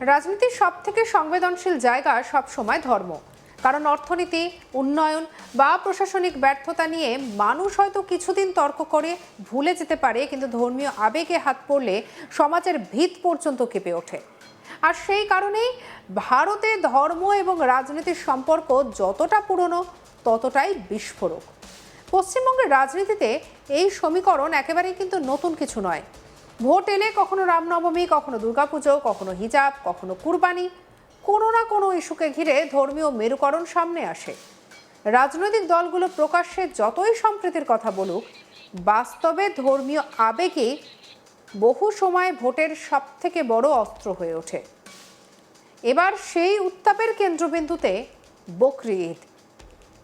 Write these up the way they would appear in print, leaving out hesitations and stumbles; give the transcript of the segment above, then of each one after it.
রাজনীতির সবথেকে সংবেদনশীল জায়গা সবসময় ধর্ম। কারণ অর্থনীতি, উন্নয়ন বা প্রশাসনিক ব্যর্থতা নিয়ে মানুষ হয়তো কিছুদিন তর্ক করে ভুলে যেতে পারে, কিন্তু ধর্মীয় আবেগে হাত পড়লে সমাজের ভিত পর্যন্ত কেঁপে ওঠে। আর সেই কারণেই ভারতে ধর্ম এবং রাজনীতির সম্পর্ক যতটা পুরনো ততটাই বিস্ফোরক। পশ্চিমবঙ্গের রাজনীতিতে এই সমীকরণ একেবারেই কিন্তু নতুন কিছু নয়। ভোট এলে কখনো রামনবমী, কখনো দুর্গাপুজো, কখনো হিজাব, কখনো কুরবানি, কোনো না কোনো ইস্যুকে ঘিরে ধর্মীয় মেরুকরণ সামনে আসে। রাজনৈতিক দলগুলো প্রকাশ্যে যতই সম্প্রীতির কথা বলুক, বাস্তবে ধর্মীয় আবেগে বহু সময় ভোটের সবথেকে বড় অস্ত্র হয়ে ওঠে। এবার সেই উত্তাপের কেন্দ্রবিন্দুতে বকরি ঈদ।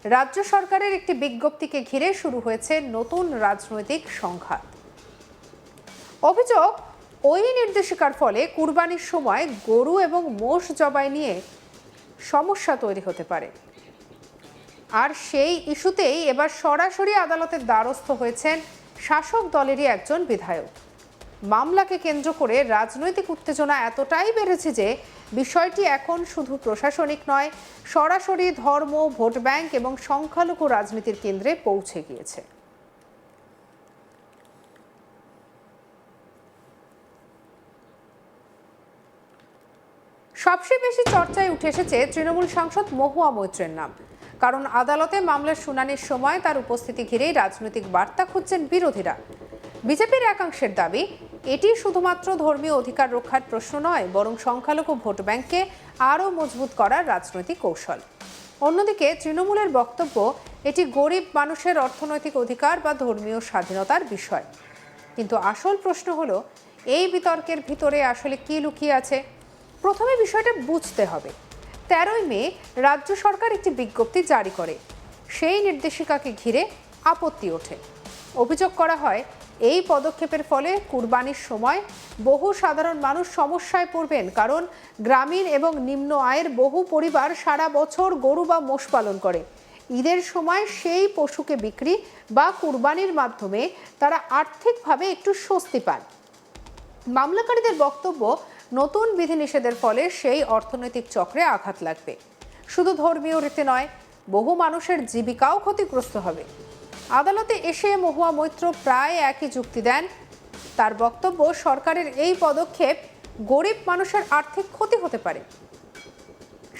রাজ্য সরকারের একটি বিজ্ঞপ্তিকে ঘিরে শুরু হয়েছে নতুন রাজনৈতিক সংঘাত। অভিযোগ, ওই নির্দেশিকার ফলে কুরবানির সময় গরু এবং মোষ জবাই নিয়ে সমস্যা তৈরি হতে পারে। আর সেই ইস্যুতেই এবার সরাসরি আদালতের দ্বারস্থ হয়েছেন শাসক দলেরই একজন বিধায়ক। মামলাকে কেন্দ্র করে রাজনৈতিক উত্তেজনা এতটাই বেড়েছে যে বিষয়টি এখন শুধু প্রশাসনিক নয়, সরাসরি ধর্ম, ভোট ব্যাংক এবং সংখ্যালঘু রাজনীতির কেন্দ্রে পৌঁছে গিয়েছে। সবচেয়ে বেশি চর্চায় উঠে এসেছে তৃণমূল সাংসদ মহুয়া মৈত্রের নাম। কারণ আদালতে মামলার শুনানির সময় তার উপস্থিতি ঘিরেই রাজনৈতিক বার্তা খুঁজছেন বিরোধীরা। বিজেপির একাংশের দাবি, এটি শুধুমাত্র ধর্মীয় অধিকার রক্ষার প্রশ্ন নয়, বরং সংখ্যালঘু ভোট ব্যাংককে আরও মজবুত করার রাজনৈতিক কৌশল। অন্যদিকে তৃণমূলের বক্তব্য, এটি গরিব মানুষের অর্থনৈতিক অধিকার বা ধর্মীয় স্বাধীনতার বিষয়। কিন্তু আসল প্রশ্ন হলো, এই বিতর্কের ভিতরে আসলে কি লুকিয়ে আছে? প্রথমে বিষয়টা বুঝতে হবে। 13ই মে রাজ্য সরকার একটি বিজ্ঞপ্তি জারি করে। সেই নির্দেশিকাকে ঘিরে আপত্তি ওঠে। অভিযোগ করা হয়, এই পদক্ষেপের ফলে কুরবানির সময় বহু সাধারণ মানুষ সমস্যায় পড়বেন, কারণ গ্রামীণ এবং নিম্ন আয়ের বহু পরিবার সারা বছর গরু বা মোষ পালন করে। ঈদের সময় সেই পশুকে বিক্রি বা কুরবানির মাধ্যমে তারা আর্থিকভাবে একটু স্বস্তি পান। মামলাকারীদের বক্তব্য, নতুন বিধিনিষেধের ফলে সেই অর্থনৈতিক চক্রে আঘাত লাগবে। শুধু ধর্মীয় রীতি নয়, বহু মানুষের জীবিকাও ক্ষতিগ্রস্ত হবে। আদালতে এসে মহুয়া মৈত্র প্রায় একই যুক্তি দেন। তার বক্তব্য, সরকারের এই পদক্ষেপ গরিব মানুষের আর্থিক ক্ষতি হতে পারে।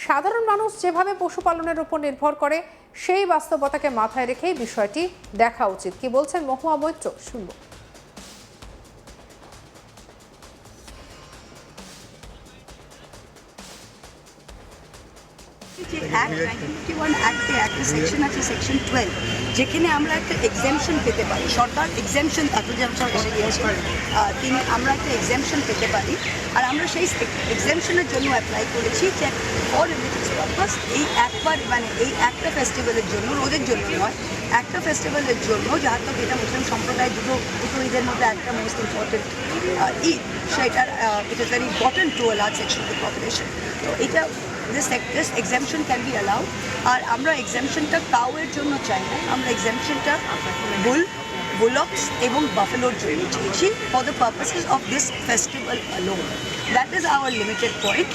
সাধারণ মানুষ যেভাবে পশুপালনের উপর নির্ভর করে, সেই বাস্তবতাকে মাথায় রেখেই বিষয়টি দেখা উচিত। কি বলছেন মহুয়া মৈত্র, শুনব। যে অ্যাক্ট 1951 অ্যাক্টে একটা সেকশন আছে, সেকশন 12, যেখানে আমরা একটা এক্সামশন পেতে পারি। সরকার এক্সামশন আমরা একটা এক্সামশন পেতে পারি। আর আমরা সেই এক্সামশনের জন্য অ্যাপ্লাই করেছি যে ফর রিলিজিয়াস পারপাস এই একবার, মানে এই একটা ফেস্টিভ্যালের জন্য, রোদের জন্য নয়, একটা ফেস্টিভ্যালের জন্য, যার তো এটা মুসলিম সম্প্রদায় দুটো ঈদের মধ্যে একটা মোস্ট ইম্পর্টেন্ট ঈদ, সেটার it is very important to a large section of the population. তো এটা this exemption can be allowed. আর আমরা এক্সামশনটা কাউয়ের জন্য চাই না, আমরা এক্সামশনটা বুলক্স এবং বাফেলোর জন্য চেয়েছি, for the purposes of this festival alone. That is our limited point.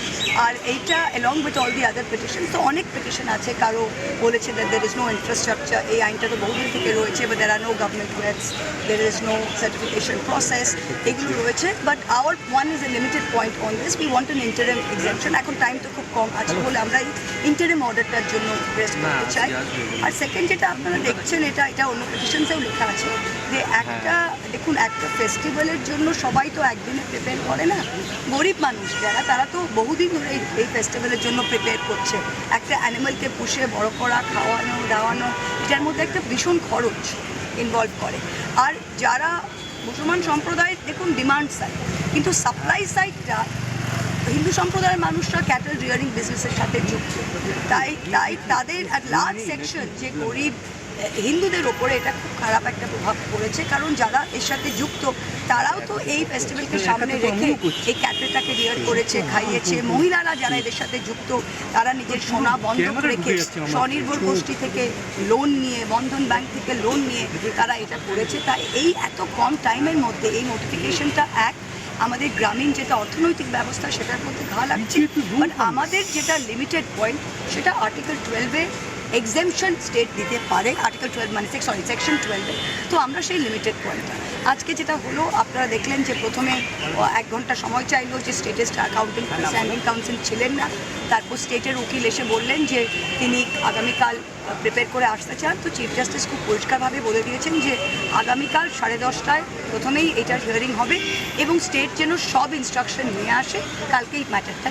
আর এইটা along with all the other petition, তো অনেক পিটিশন আছে। কারো বলেছে that there is no infrastructure, এই আইনটা তো বহুদিন থেকে রয়েছে, but there are no government waivers, there is no certification process, এগুলো রয়েছে। But our one is a limited point on this, we want an interim exemption. এখন টাইম তো খুব কম আছে বলে আমরা এই ইন্টারিম অর্ডারটার জন্য রেস্ট করতে চাই। আর সেকেন্ড যেটা আপনারা দেখছেন, এটা অন্য পিটিশনসেও লেখা আছে যে একটা, দেখুন, একটা ফেস্টিভ্যালের জন্য সবাই তো একদিনে প্রিপেয়ার করে না। গরিব মানুষ যারা, তারা তো বহুদিন ধরে এই ফেস্টিভ্যালের জন্য প্রিপেয়ার করছে। একটা অ্যানিমালকে পুষে বড় করা, খাওয়ানো দাওয়ানো, এটার মধ্যে একটা ভীষণ খরচ ইনভলভ করে। আর যারা মুসলমান সম্প্রদায়, দেখুন, ডিমান্ড সাইড, কিন্তু সাপ্লাই সাইডটা হিন্দু সম্প্রদায়ের মানুষরা ক্যাটেল রিয়ারিং বিজনেসের সাথে যুক্ত। তাই তাদের আর লার্জ সেকশন যে গরিব হিন্দুদের ওপরে এটা খুব খারাপ একটা প্রভাব পড়েছে। কারণ যারা এর সাথে যুক্ত, তারাও তো এই ফেস্টিভ্যালকে সামনে রেখে এই ক্যাটেলটাকে রিয়ার করেছে, খাইয়েছে। মহিলারা যারা এদের সাথে যুক্ত, তারা নিজের সোনা বন্ধক রেখে স্বনির্ভর গোষ্ঠী থেকে লোন নিয়ে, বন্ধন ব্যাংক থেকে লোন নিয়ে তারা এটা করেছে। তাই এই এত কম টাইমের মধ্যে এই নোটিফিকেশনটা এক। আমাদের গ্রামীণ যেটা অর্থনৈতিক ব্যবস্থা সেটার মধ্যে ঘা লাগছে। বাট আমাদের যেটা লিমিটেড পয়েন্ট সেটা আর্টিকেল 12-এ এক্সেমশন স্টেট দিতে পারে, আর্টিকেল 12 মানে সেকশন 12-এ। তো আমরা সেই লিমিটেড পয়েন্টটা আজকে যেটা হলো, আপনারা দেখলেন যে প্রথমে 1 ঘন্টা সময় চাইলো, যে স্টেটের স্ট্যান্ডিং কাউন্সিল ছিলেন না। তারপর স্টেটের উকিল এসে বললেন যে তিনি আগামীকাল প্রিপেয়ার করে আসতে চান। তো চিফ জাস্টিস খুব পরিষ্কারভাবে বলে দিয়েছেন যে আগামীকাল 10:30টায় প্রথমেই এটার হিয়ারিং হবে এবং স্টেট যেন সব ইনস্ট্রাকশন নিয়ে আসে কালকেই ম্যাটারটা।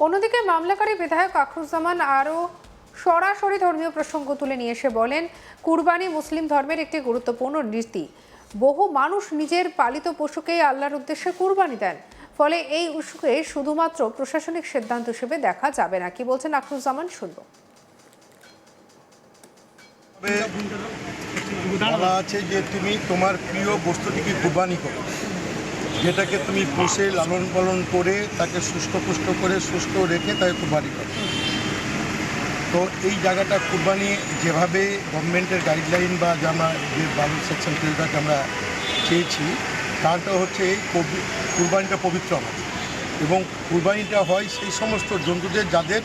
অন্যদিকে মামলাকারী বিধায়ক আখরুজ্জামান আরও সরাসরি ধর্মীয় প্রসঙ্গ তুলে নিয়ে এসে বলেন, কুরবানি মুসলিম ধর্মের একটি গুরুত্বপূর্ণ রীতি। বহু মানুষ নিজের পালিত পশুকেই আল্লাহর উদ্দেশ্যে কুরবানি দেন। ফলে এই ইস্যুকে শুধুমাত্র প্রশাসনিক সিদ্ধান্ত হিসেবে দেখা যাবে না। কি বলছেন আখরুজ্জামান, শুনবো। বলা আছে যে তুমি তোমার প্রিয় বস্তুটিকে কুরবানি করো, যেটাকে তুমি পোষে লালন পালন করে তাকে সুস্থ করে সুস্থ রেখে তাকে কুরবানি করো। তো এই জায়গাটা কুরবানি যেভাবে গভর্নমেন্টের গাইডলাইন বা জানা যে 12 সেকশন 12টাকে আমরা চেয়েছি, তারটা হচ্ছে কুরবানিটা পবিত্র আমাদের, এবং কুরবানিটা হয় সেই সমস্ত জন্তুদের যাদের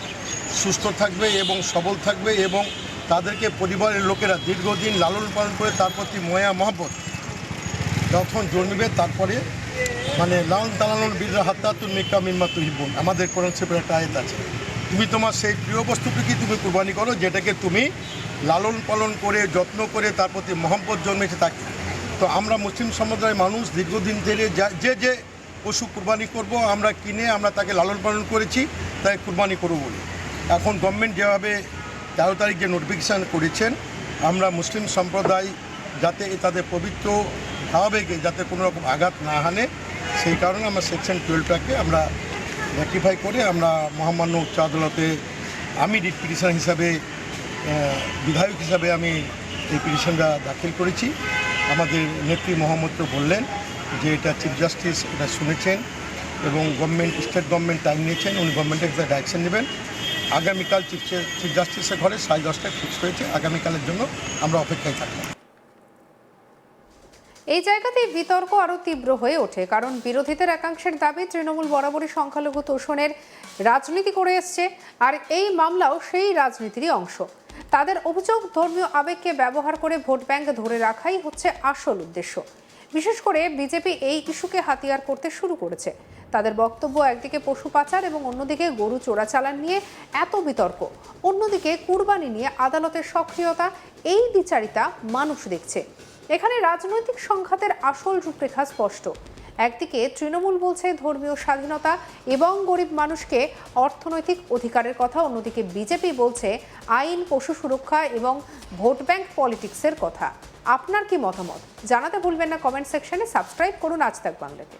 সুস্থ থাকবে এবং সবল থাকবে এবং তাদেরকে পরিবারের লোকেরা দীর্ঘদিন লালন পালন করে তার প্রতি ময়া মহব্বত যখন জন্মবে, তারপরে মানে লালন তালালন বীররা হাত্তাতুন মিকা মিম্মা তুহিবুন, আমাদের কোরআন শরীফের একটা আয়াত আছে। তুমি তোমার সেই প্রিয় বস্তুটিকে তুমি কুরবানি করো, যেটাকে তুমি লালন পালন করে যত্ন করে তার প্রতি মহব্বত জন্মেছে তাকে। তো আমরা মুসলিম সম্প্রদায়ের মানুষ দীর্ঘদিন ধরে যে পশু কুরবানি করব আমরা কিনে আমরা তাকে লালন পালন করেছি, তাই কুরবানি করবো বলি। এখন গভর্নমেন্ট যেভাবে 13 তারিখ যে নোটিফিকেশান করেছেন, আমরা মুসলিম সম্প্রদায় যাতে তাদের পবিত্র ভাবাবেগে যাতে কোনো রকম আঘাত না হানে, সেই কারণে আমরা সেকশন 12টাকে আমরা রেক্টিফাই করে আমরা মহামান্য উচ্চ আদালতে আমি রিট পিটিশন হিসাবে বিধায়ক হিসাবে আমি এই পিটিশনটা দাখিল করেছি। আমাদের নেত্রী মহামত্র বললেন যে এটা চিফ জাস্টিস এটা শুনেছেন এবং স্টেট গভর্নমেন্ট টাইম নিয়েছেন, উনি গভর্নমেন্টের একটা ডাইরেকশন নেবেন। আগামীকাল চিফ জাস্টিসের ঘরে 10:30টায় ফিক্স হয়েছে, আগামীকালের জন্য আমরা অপেক্ষায় থাকব। এই জায়গাতেই বিতর্ক আরও তীব্র হয়ে ওঠে, কারণ বিরোধীদের একাংশের দাবি তৃণমূল বরাবরই সংখ্যালঘু তোষণের রাজনীতি করে এসছে, আর এই মামলাও সেই রাজনীতিরই অংশ। তাদের অভিযোগ, ধর্মীয় আবেগকে ব্যবহার করে ভোট ব্যাংক ধরে রাখাই হচ্ছে আসল উদ্দেশ্য। বিশেষ করে বিজেপি এই ইস্যুকে হাতিয়ার করতে শুরু করেছে। তাদের বক্তব্য, একদিকে পশু পাচার এবং অন্যদিকে গরু চোরাচালান নিয়ে এত বিতর্ক, অন্যদিকে কুরবানি নিয়ে আদালতের সক্রিয়তা, এই দ্বিচারিতা মানুষ দেখছে। এখানে রাজনৈতিক সংঘাতের আসল রূপরেখা স্পষ্ট। একদিকে তৃণমূল বলছে ধর্মীয় স্বাধীনতা এবং গরিব মানুষকে অর্থনৈতিক অধিকারের কথা, অন্যদিকে বিজেপি বলছে আইন, পশু সুরক্ষা এবং ভোট ব্যাংক পলিটিক্সের কথা। আপনার কি মতামত জানাতে ভুলবেন না কমেন্ট সেকশনে। সাবস্ক্রাইব করুন আজ তাক বাংলাকে।